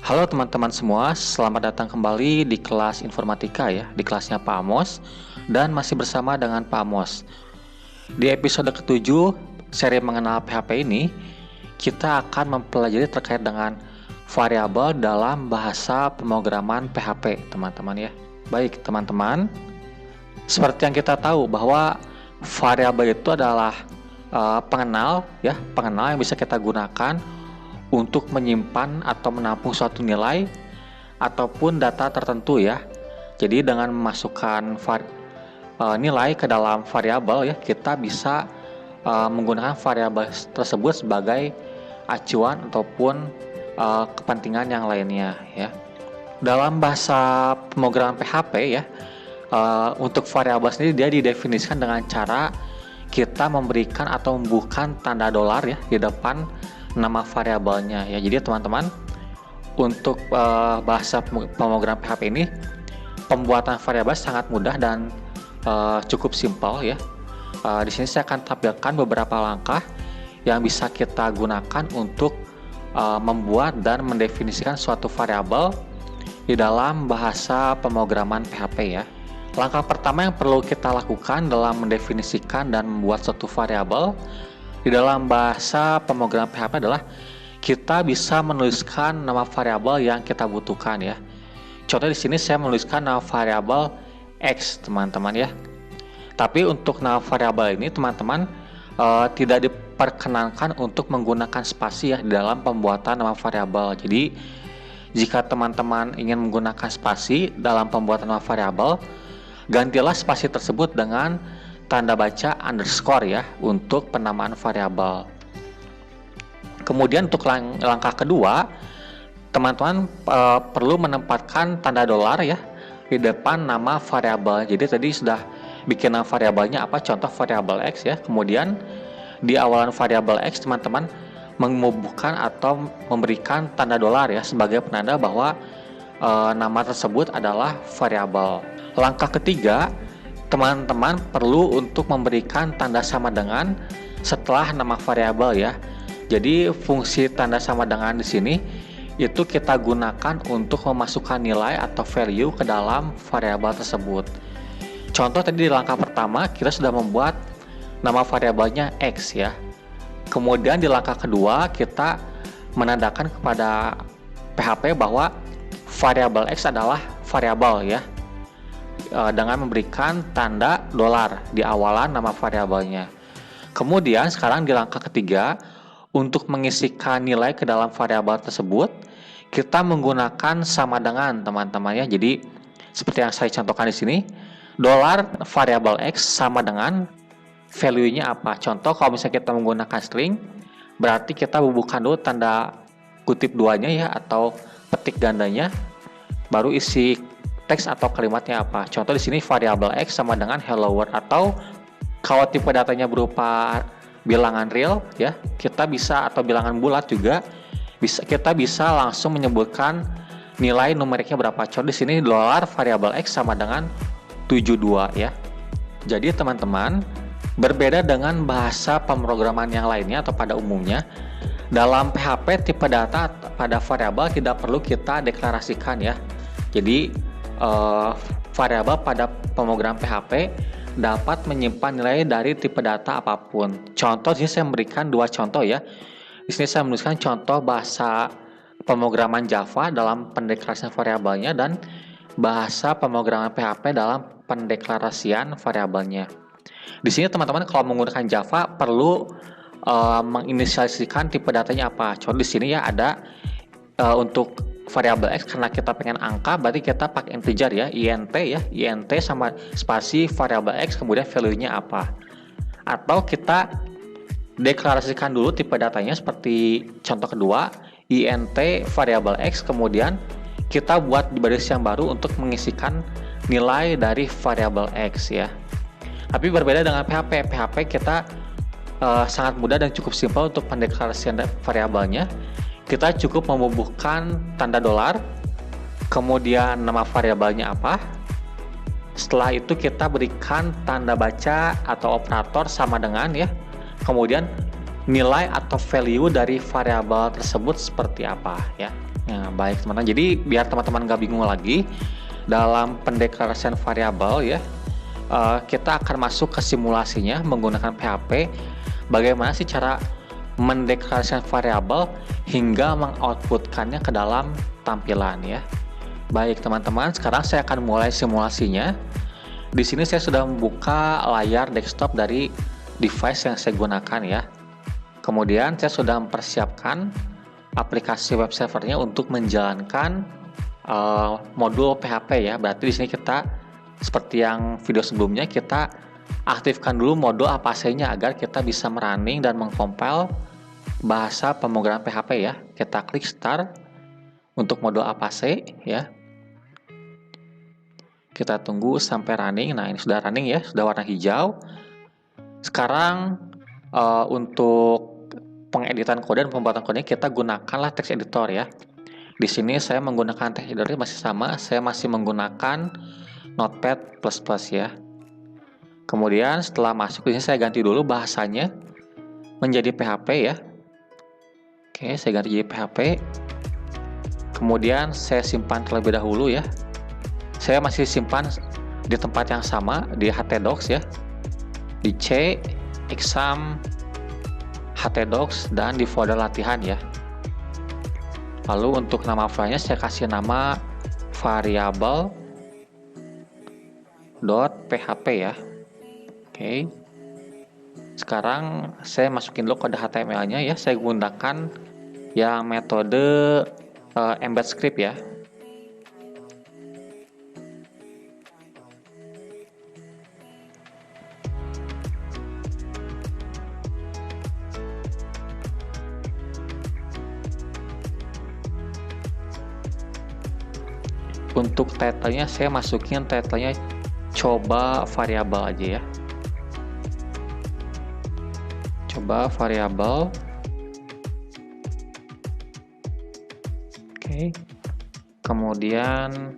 Halo teman-teman semua, selamat datang kembali di kelas informatika ya, di kelasnya Pak Amos, dan masih bersama dengan Pak Amos. Di episode ke-7 seri mengenal PHP ini, kita akan mempelajari terkait dengan variabel dalam bahasa pemrograman PHP, teman-teman ya. Baik, teman-teman, seperti yang kita tahu bahwa variabel itu adalah pengenal yang bisa kita gunakan untuk menyimpan atau menampung suatu nilai ataupun data tertentu ya. Jadi dengan memasukkan nilai ke dalam variabel ya, kita bisa menggunakan variabel tersebut sebagai acuan ataupun kepentingan yang lainnya ya. Dalam bahasa pemrograman PHP ya, untuk variabel sendiri dia didefinisikan dengan cara kita memberikan atau membubuhkan tanda dolar ya di depan nama variabelnya ya. Jadi teman-teman, untuk bahasa pemrograman PHP ini pembuatan variabel sangat mudah dan cukup simpel ya. Di sini saya akan tampilkan beberapa langkah yang bisa kita gunakan untuk membuat dan mendefinisikan suatu variabel di dalam bahasa pemrograman PHP ya. Langkah pertama yang perlu kita lakukan dalam mendefinisikan dan membuat suatu variabel di dalam bahasa pemrograman PHP adalah kita bisa menuliskan nama variabel yang kita butuhkan ya. Contoh di sini saya menuliskan nama variabel X, teman-teman ya. Tapi untuk nama variabel ini teman-teman tidak diperkenankan untuk menggunakan spasi ya di dalam pembuatan nama variabel. Jadi jika teman-teman ingin menggunakan spasi dalam pembuatan nama variabel, gantilah spasi tersebut dengan tanda baca underscore ya untuk penamaan variabel. Kemudian untuk langkah kedua, teman-teman perlu menempatkan tanda dolar ya di depan nama variabel. Jadi tadi sudah bikin nama variabelnya apa, contoh variabel X ya. Kemudian di awalan variabel X teman-teman menghubungkan atau memberikan tanda dolar ya sebagai penanda bahwa nama tersebut adalah variabel. Langkah ketiga, teman-teman perlu untuk memberikan tanda sama dengan setelah nama variabel ya. Jadi fungsi tanda sama dengan di sini itu kita gunakan untuk memasukkan nilai atau value ke dalam variabel tersebut. Contoh tadi di langkah pertama kita sudah membuat nama variabelnya X ya. Kemudian di langkah kedua kita menandakan kepada PHP bahwa variabel X adalah variabel ya, dengan memberikan tanda dolar di awalan nama variabelnya. Kemudian sekarang di langkah ketiga, untuk mengisikan nilai ke dalam variabel tersebut, kita menggunakan sama dengan, teman-teman ya. Jadi seperti yang saya contohkan di sini, dolar variabel X sama dengan value-nya apa. Contoh kalau misalnya kita menggunakan string, berarti kita bubuhkan dulu tanda kutip duanya ya atau petik gandanya, baru isi teks atau kalimatnya apa. Contoh di sini variabel X sama dengan hello world, atau kalau tipe datanya berupa bilangan real ya, kita bisa, atau bilangan bulat juga kita bisa langsung menyebutkan nilai numeriknya berapa. Contoh di sini dolar variabel X sama dengan 72 ya. Jadi teman-teman, berbeda dengan bahasa pemrograman yang lainnya atau pada umumnya, dalam PHP tipe data pada variabel tidak perlu kita deklarasikan ya. Jadi variabel pada pemrograman PHP dapat menyimpan nilai dari tipe data apapun. Contoh di sini saya memberikan dua contoh ya. Di sini saya menuliskan contoh bahasa pemrograman Java dalam pendeklarasian variabelnya dan bahasa pemrograman PHP dalam pendeklarasian variabelnya. Di sini teman-teman kalau menggunakan Java perlu menginisialisasikan tipe datanya apa. Contoh di sini ya ada untuk variabel X, karena kita pengen angka berarti kita pakai integer ya, int ya, int sama spasi variabel X kemudian value-nya apa. Atau kita deklarasikan dulu tipe datanya seperti contoh kedua, int variabel X kemudian kita buat di baris yang baru untuk mengisikan nilai dari variabel X ya. Tapi berbeda dengan PHP. PHP kita sangat mudah dan cukup simpel untuk pendeklarasian variabelnya. Kita cukup membubuhkan tanda dolar, kemudian nama variabelnya apa. Setelah itu kita berikan tanda baca atau operator sama dengan ya. Kemudian nilai atau value dari variabel tersebut seperti apa ya. Nah, baik teman-teman. Jadi biar teman-teman nggak bingung lagi dalam pendeklarasian variabel ya, kita akan masuk ke simulasinya menggunakan PHP. Bagaimana sih cara mendeklarasikan variabel hingga mengoutputkannya ke dalam tampilan ya. Baik teman-teman, sekarang saya akan mulai simulasinya. Di sini saya sudah membuka layar desktop dari device yang saya gunakan ya. Kemudian saya sudah mempersiapkan aplikasi web servernya untuk menjalankan modul PHP ya. Berarti di sini kita seperti yang video sebelumnya, kita aktifkan dulu modul Apache-nya agar kita bisa merunning dan mengcompile bahasa pemrograman PHP ya. Kita klik start untuk modul Apache ya. Kita tunggu sampai running. Nah, ini sudah running ya, sudah warna hijau. Sekarang untuk pengeditan kode dan pembuatan kodenya kita gunakanlah text editor ya. Di sini saya menggunakan text editor masih sama, saya masih menggunakan Notepad++ ya. Kemudian setelah masuk di sini saya ganti dulu bahasanya menjadi PHP ya. Oke, saya ganti jadi PHP. Kemudian saya simpan terlebih dahulu ya. Saya masih simpan di tempat yang sama di htdocs ya, di C, exam, htdocs, dan di folder latihan ya. Lalu untuk nama filenya saya kasih nama variable.php ya. Oke. Sekarang saya masukin dulu kode HTML-nya ya. Saya gunakan yang metode embed script ya. Untuk title-nya saya masukin title-nya coba variabel aja ya. Coba variabel. Oke. Kemudian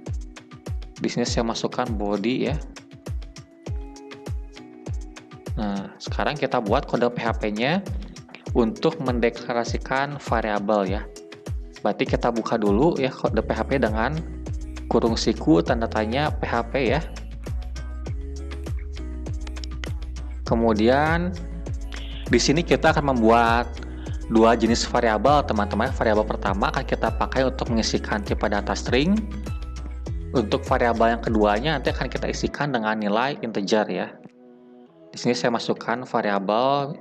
di sini saya masukkan body ya. Nah, sekarang kita buat kode PHP-nya untuk mendeklarasikan variabel ya. Berarti kita buka dulu ya kode PHP dengan kurung siku tanda tanya PHP ya. Kemudian di sini kita akan membuat dua jenis variabel teman-teman. Variabel pertama akan kita pakai untuk mengisikan tipe data string. Untuk variabel yang keduanya nanti akan kita isikan dengan nilai integer ya. Di sini saya masukkan variabel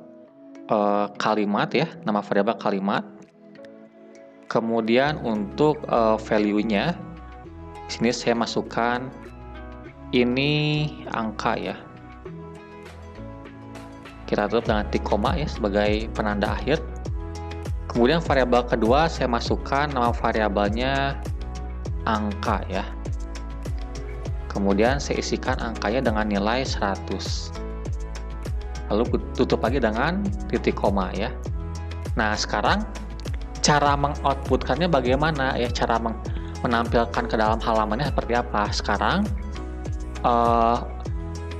kalimat ya, nama variabel kalimat. Kemudian untuk value-nya di sini saya masukkan ini angka ya. Kita tutup dengan titik koma ya sebagai penanda akhir. Kemudian variabel kedua saya masukkan nama variabelnya angka ya. Kemudian saya isikan angkanya dengan nilai 100. Lalu tutup lagi dengan titik koma ya. Nah, sekarang cara mengoutputkannya bagaimana ya? Cara menampilkan ke dalam halamannya seperti apa? Sekarang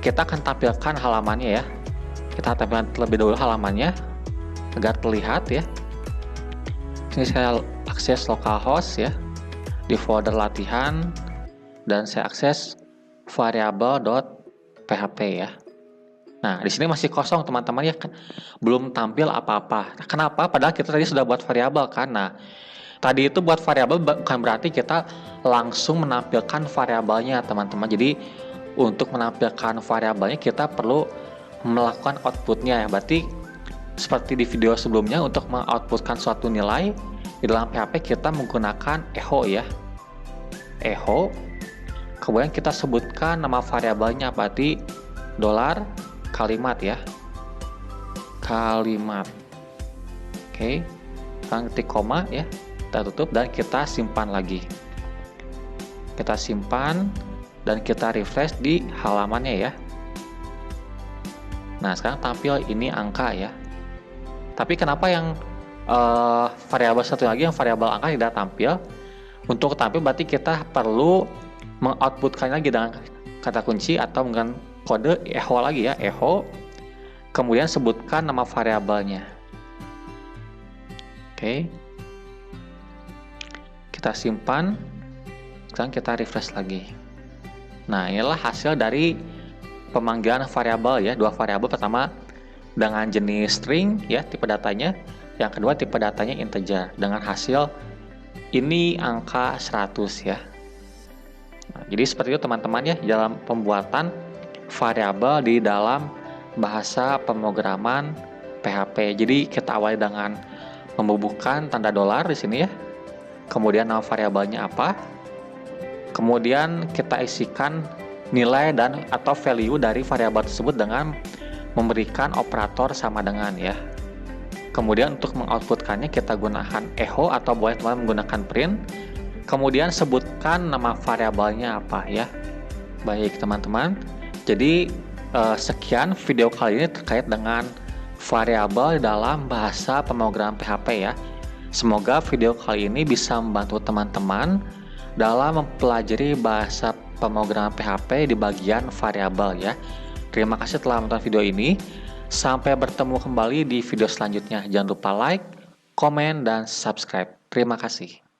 kita akan tampilkan halamannya ya. Kita tampilkan terlebih dahulu halamannya agar terlihat ya. Ini saya akses localhost ya di folder latihan dan saya akses variable.php ya. Nah, di sini masih kosong teman-teman ya, belum tampil apa-apa. Kenapa? Padahal kita tadi sudah buat variabel kan. Nah, tadi itu buat variabel bukan berarti kita langsung menampilkan variabelnya teman-teman. Jadi untuk menampilkan variabelnya kita perlu melakukan outputnya ya. Berarti seperti di video sebelumnya, untuk mengoutputkan suatu nilai di dalam PHP kita menggunakan echo ya. Echo. Kemudian kita sebutkan nama variabelnya, berarti $kalimat ya. Kalimat. Oke. Sekarang ketik koma ya. Kita tutup dan kita simpan lagi. Kita simpan dan kita refresh di halamannya ya. Nah, sekarang tampil ini angka ya. Tapi kenapa yang variabel satu lagi, yang variabel angka tidak tampil? Untuk tampil berarti kita perlu mengoutputkan lagi dengan kata kunci atau dengan kode echo lagi ya, echo. Kemudian sebutkan nama variabelnya. Oke. Kita simpan. Sekarang kita refresh lagi. Nah, inilah hasil dari pemanggilan variabel ya, dua variabel. Pertama dengan jenis string ya, tipe datanya. Yang kedua tipe datanya integer dengan hasil ini angka 100 ya. Nah, jadi seperti itu teman-teman ya dalam pembuatan variabel di dalam bahasa pemrograman PHP. Jadi kita awali dengan membubuhkan tanda dolar di sini ya. Kemudian nama variabelnya apa? Kemudian kita isikan nilai dan atau value dari variabel tersebut dengan memberikan operator sama dengan ya. Kemudian untuk mengoutputkannya kita gunakan echo atau boleh teman menggunakan print. Kemudian sebutkan nama variabelnya apa ya. Baik teman-teman. Jadi sekian video kali ini terkait dengan variabel dalam bahasa pemrograman PHP ya. Semoga video kali ini bisa membantu teman-teman dalam mempelajari bahasa pemrograman PHP di bagian variabel ya. Terima kasih telah menonton video ini. Sampai bertemu kembali di video selanjutnya. Jangan lupa like, komen, dan subscribe. Terima kasih.